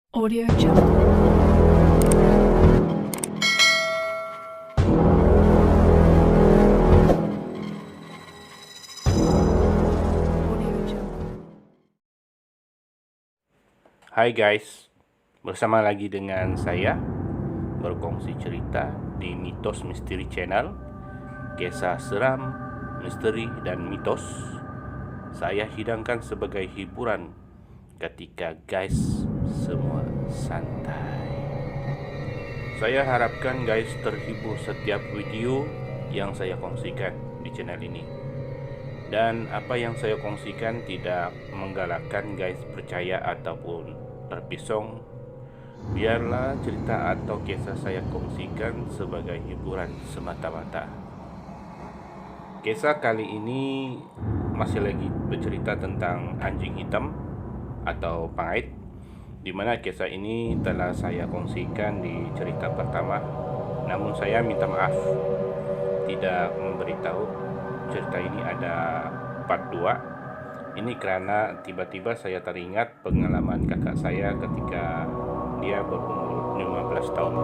Audio Jungle. Audio Jungle. Hai guys, bersama lagi dengan saya berkongsi cerita di Mitos Misteri Channel. Kisah seram, misteri dan mitos saya hidangkan sebagai hiburan ketika guys semua santai. Saya harapkan guys terhibur setiap video yang saya kongsikan di channel ini. Dan apa yang saya kongsikan tidak menggalakkan guys percaya ataupun terpisong. Biarlah cerita atau kisah saya kongsikan sebagai hiburan semata-mata. Kisah kali ini masih lagi bercerita tentang anjing hitam atau pangait, di mana kisah ini telah saya kongsikan di cerita pertama. Namun saya minta maaf tidak memberitahu cerita ini ada part 2. Ini karena tiba-tiba saya teringat pengalaman kakak saya ketika dia berumur 15 tahun.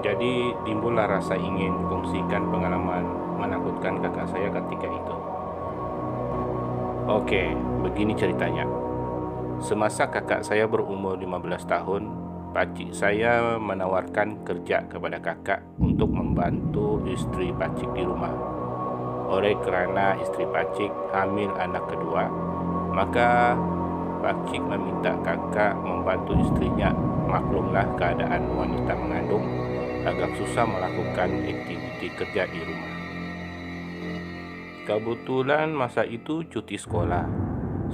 Jadi timbullah rasa ingin kongsikan pengalaman menakutkan kakak saya ketika itu. Oke, begini ceritanya. Semasa kakak saya berumur 15 tahun, pakcik saya menawarkan kerja kepada kakak untuk membantu istri pakcik di rumah. Oleh kerana istri pakcik hamil anak kedua, maka pakcik meminta kakak membantu istrinya. Maklumlah keadaan wanita mengandung agak susah melakukan aktiviti kerja di rumah. Kebetulan masa itu cuti sekolah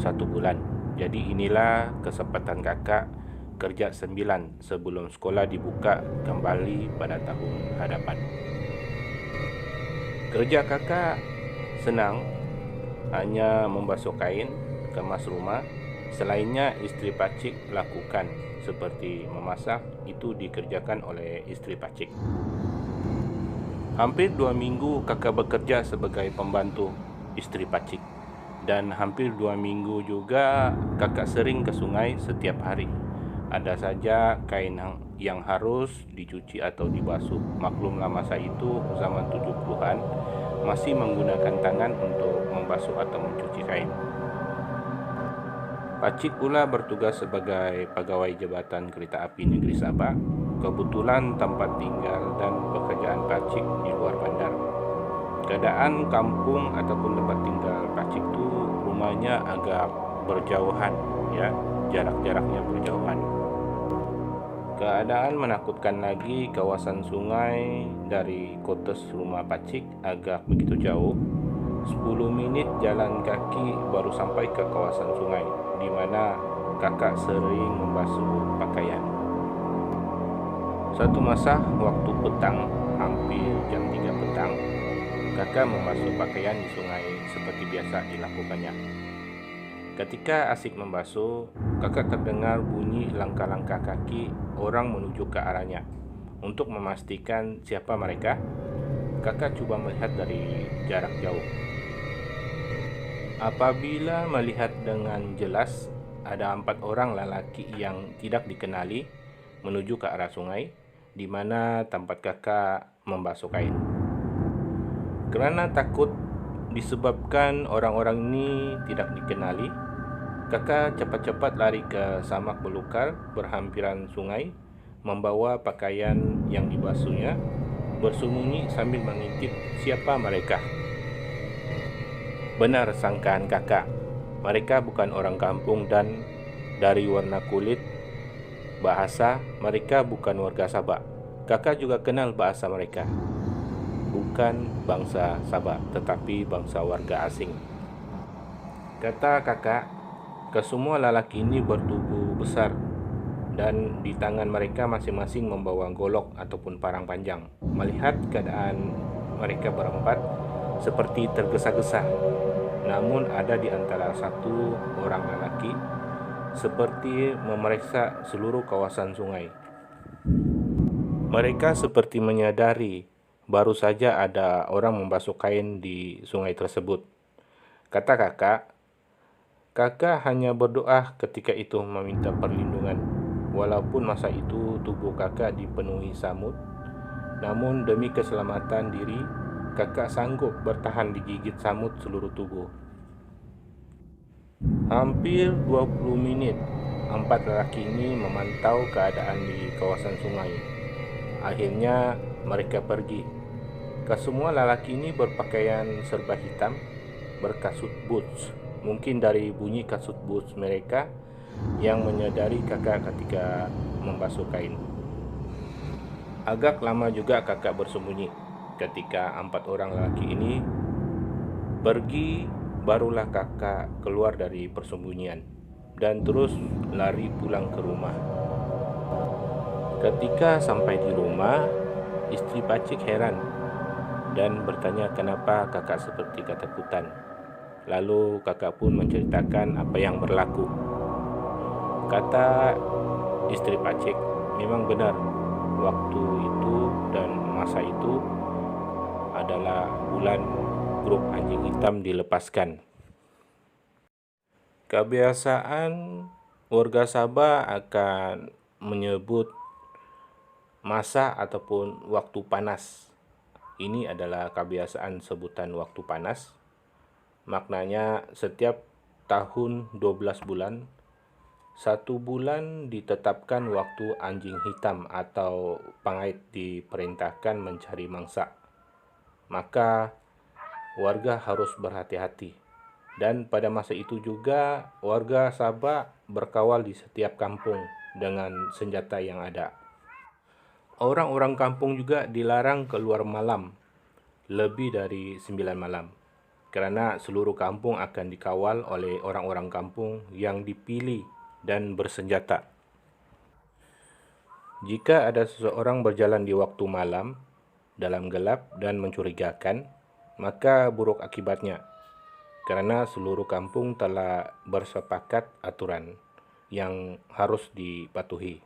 1 bulan. Jadi inilah kesempatan kakak kerja 9 sebelum sekolah dibuka kembali pada tahun hadapan. Kerja kakak senang, hanya membasuh kain, kemas rumah. Selainnya istri pakcik lakukan, seperti memasak, itu dikerjakan oleh istri pakcik. Hampir 2 minggu kakak bekerja sebagai pembantu istri pakcik. Dan hampir 2 minggu juga kakak sering ke sungai setiap hari. Ada saja kain yang harus dicuci atau dibasuh. Maklumlah masa itu zaman 70-an masih menggunakan tangan untuk membasuh atau mencuci kain. Pakcik pula bertugas sebagai pegawai Jabatan Kereta Api Negeri Sabah. Kebetulan tempat tinggal dan pekerjaan pakcik di luar bandar. Keadaan kampung ataupun tempat tinggal pakcik itu rumahnya agak berjauhan, ya, jarak-jaraknya berjauhan. Keadaan menakutkan lagi, kawasan sungai dari kotes rumah pakcik agak begitu jauh. 10 menit jalan kaki baru sampai ke kawasan sungai, di mana kakak sering membasuh pakaian. Satu masa waktu petang, hampir jam 3 petang, kakak membasuh pakaian di sungai seperti biasa dilakukannya. Ketika asik membasuh, kakak terdengar bunyi langkah-langkah kaki orang menuju ke arahnya. Untuk memastikan siapa mereka, kakak coba melihat dari jarak jauh. Apabila melihat dengan jelas, ada 4 orang lelaki yang tidak dikenali menuju ke arah sungai, di mana tempat kakak membasuh kain. Kerana takut disebabkan orang-orang ini tidak dikenali, kakak cepat-cepat lari ke samak belukar berhampiran sungai, membawa pakaian yang dibasuhnya, bersembunyi sambil mengintip siapa mereka. Benar sangkaan kakak, mereka bukan orang kampung dan dari warna kulit, bahasa, mereka bukan warga Sabah. Kakak juga kenal bahasa mereka. Bukan bangsa Sabah, tetapi bangsa warga asing. Kata kakak, kesemua lelaki ini bertubuh besar dan di tangan mereka masing-masing membawa golok ataupun parang panjang. Melihat keadaan mereka berempat seperti tergesa-gesa. Namun ada di antara satu orang lelaki seperti memeriksa seluruh kawasan sungai. Mereka seperti menyadari baru saja ada orang membasuh kain di sungai tersebut. Kata kakak hanya berdoa ketika itu meminta perlindungan. walaupun masa itu tubuh kakak dipenuhi samut, namun demi keselamatan diri, kakak sanggup bertahan digigit samut seluruh tubuh. Hampir 20 menit, 4 lelaki ini memantau keadaan di kawasan sungai. Akhirnya mereka pergi. Kesemua lelaki ini berpakaian serba hitam, berkasut boots. Mungkin dari bunyi kasut boots mereka yang menyadari kakak ketika membasuh kain. Agak lama juga kakak bersembunyi. Ketika 4 orang lelaki ini pergi, barulah kakak keluar dari persembunyian dan terus lari pulang ke rumah. Ketika sampai di rumah, istri Pacik heran dan bertanya kenapa kakak seperti ketakutan. Lalu kakak pun menceritakan apa yang berlaku. Kata istri Pacik, memang benar waktu itu dan masa itu adalah bulan grup anjing hitam dilepaskan. Kebiasaan warga Sabah akan menyebut masa ataupun waktu panas. Ini adalah kebiasaan sebutan waktu panas. Maknanya setiap tahun 12 bulan, 1 bulan ditetapkan waktu anjing hitam atau pangait diperintahkan mencari mangsa. Maka warga harus berhati-hati. Dan pada masa itu juga warga Sabah berkawal di setiap kampung dengan senjata yang ada. Orang-orang kampung juga dilarang keluar malam lebih dari 9 malam. Kerana seluruh kampung akan dikawal oleh orang-orang kampung yang dipilih dan bersenjata. Jika ada seseorang berjalan di waktu malam dalam gelap dan mencurigakan, maka buruk akibatnya. Kerana seluruh kampung telah bersepakat aturan yang harus dipatuhi.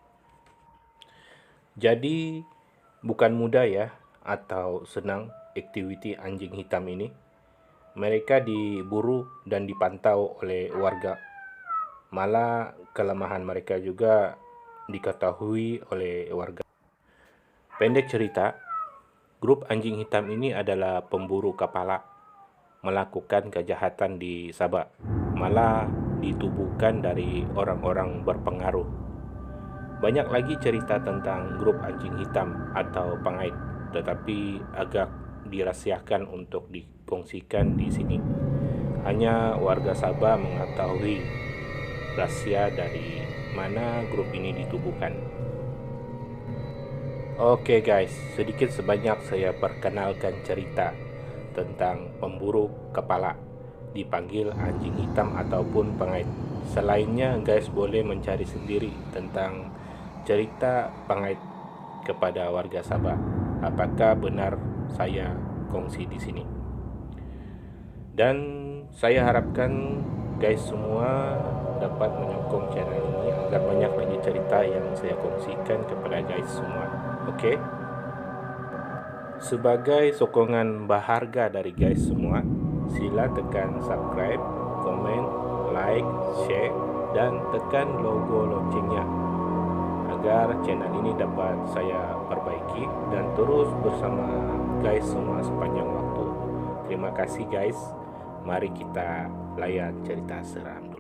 Jadi bukan mudah ya atau senang aktiviti anjing hitam ini. Mereka diburu dan dipantau oleh warga. Malah kelemahan mereka juga diketahui oleh warga. Pendek cerita, grup anjing hitam ini adalah pemburu kepala melakukan kejahatan di Sabah, malah ditubuhkan dari orang-orang berpengaruh. Banyak lagi cerita tentang grup anjing hitam atau pangait, tetapi agak dirahsiakan untuk dikongsikan di sini. Hanya warga Sabah mengetahui rahasia dari mana grup ini ditubuhkan. Oke guys, sedikit sebanyak saya perkenalkan cerita tentang pemburu kepala, dipanggil anjing hitam ataupun pangait. Selainnya guys boleh mencari sendiri tentang cerita pangait kepada warga Sabah. Apakah benar saya kongsi di sini? Dan saya harapkan guys semua dapat menyokong channel ini agar banyak lagi cerita yang saya kongsikan kepada guys semua. Oke? Sebagai sokongan berharga dari guys semua, sila tekan subscribe, komen, like, share, dan tekan logo loncengnya agar channel ini dapat saya perbaiki dan terus bersama guys semua sepanjang waktu. Terima kasih guys. Mari kita layan cerita seram.